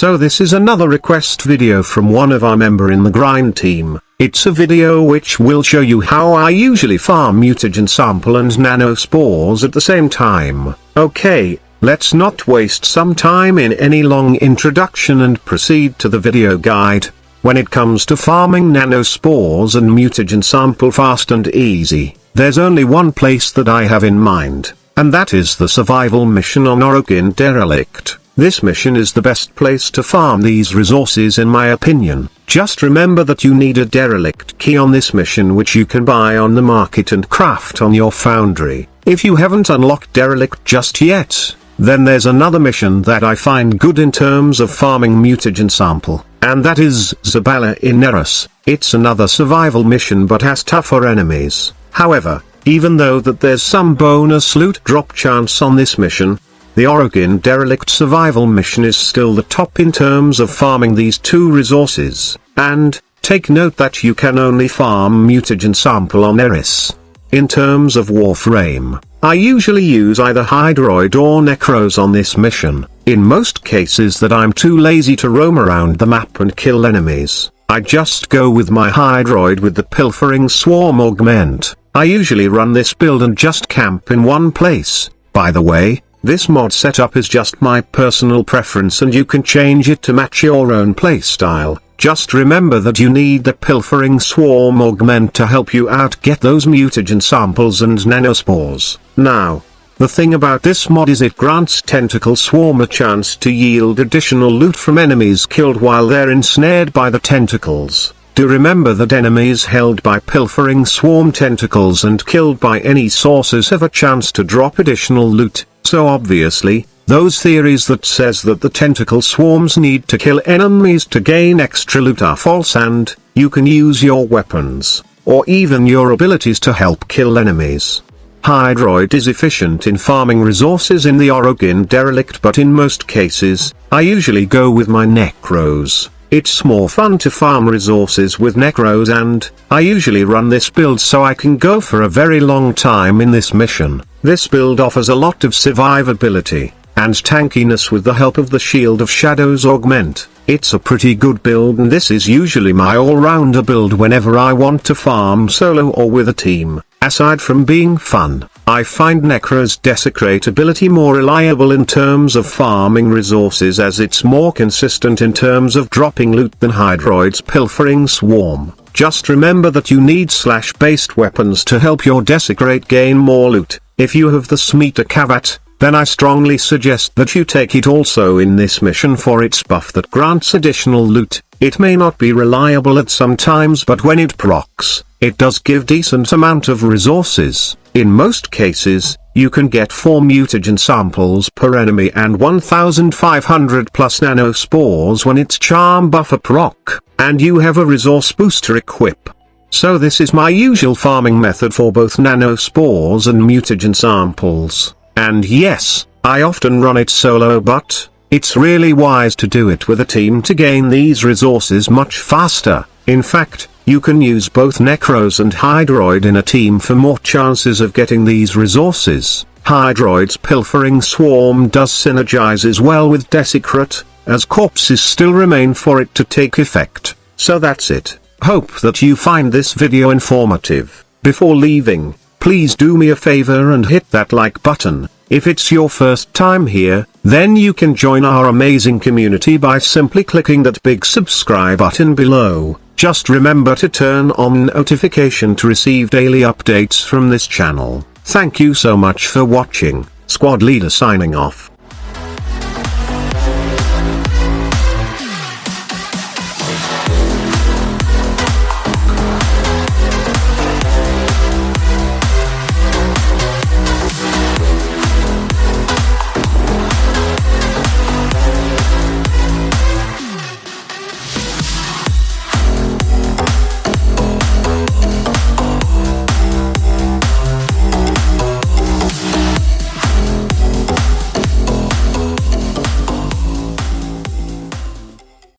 So this is another request video from one of our member in the grind team. It's a video which will show you how I usually farm Mutagen sample and Nano Spores at the same time. Okay, let's not waste some time in any long introduction and proceed to the video guide. When it comes to farming Nano Spores and Mutagen sample fast and easy, there's only one place that I have in mind, and that is the survival mission on Orokin Derelict. This mission is the best place to farm these resources in my opinion. Just remember that you need a derelict key on this mission which you can buy on the market and craft on your foundry. If you haven't unlocked derelict just yet, then there's another mission that I find good in terms of farming Mutagen sample, and that is Zabala in Neros. It's another survival mission but has tougher enemies. However, even though that there's some bonus loot drop chance on this mission, the Orokin Derelict survival mission is still the top in terms of farming these two resources, and, take note that you can only farm Mutagen sample on Eris. In terms of Warframe, I usually use either Hydroid or Necros on this mission. In most cases that I'm too lazy to roam around the map and kill enemies, I just go with my Hydroid with the Pilfering Swarm Augment. I usually run this build and just camp in one place. By the way, this mod setup is just my personal preference and you can change it to match your own playstyle. Just remember that you need the Pilfering Swarm Augment to help you out get those Mutagen samples and Nanospores. Now, the thing about this mod is it grants Tentacle Swarm a chance to yield additional loot from enemies killed while they're ensnared by the tentacles. Do remember that enemies held by Pilfering Swarm tentacles and killed by any sources have a chance to drop additional loot. So obviously, those theories that says that the tentacle swarms need to kill enemies to gain extra loot are false, and you can use your weapons, or even your abilities to help kill enemies. Hydroid is efficient in farming resources in the Orokin Derelict, but in most cases, I usually go with my Necros. It's more fun to farm resources with Necros, and I usually run this build so I can go for a very long time in this mission. This build offers a lot of survivability and tankiness with the help of the Shield of Shadows Augment. It's a pretty good build, and this is usually my all-rounder build whenever I want to farm solo or with a team. Aside from being fun, I find Necro's Desecrate ability more reliable in terms of farming resources, as it's more consistent in terms of dropping loot than Hydroid's Pilfering Swarm. Just remember that you need slash-based weapons to help your Desecrate gain more loot. If you have the Smita Kavat, then I strongly suggest that you take it also in this mission for its buff that grants additional loot. It may not be reliable at some times, but when it procs, it does give decent amount of resources. In most cases, you can get 4 Mutagen samples per enemy and 1500 plus Nano Spores when its charm buffer proc, and you have a resource booster equip. So this is my usual farming method for both Nano Spores and Mutagen samples. And yes, I often run it solo, but it's really wise to do it with a team to gain these resources much faster. In fact, you can use both Necros and Hydroid in a team for more chances of getting these resources. Hydroid's Pilfering Swarm does synergizes well with Desecrate, as corpses still remain for it to take effect. So that's it. Hope that you find this video informative. Before leaving, please do me a favor and hit that like button. If it's your first time here, then you can join our amazing community by simply clicking that big subscribe button below. Just remember to turn on notification to receive daily updates from this channel. Thank you so much for watching. Squad Leader signing off.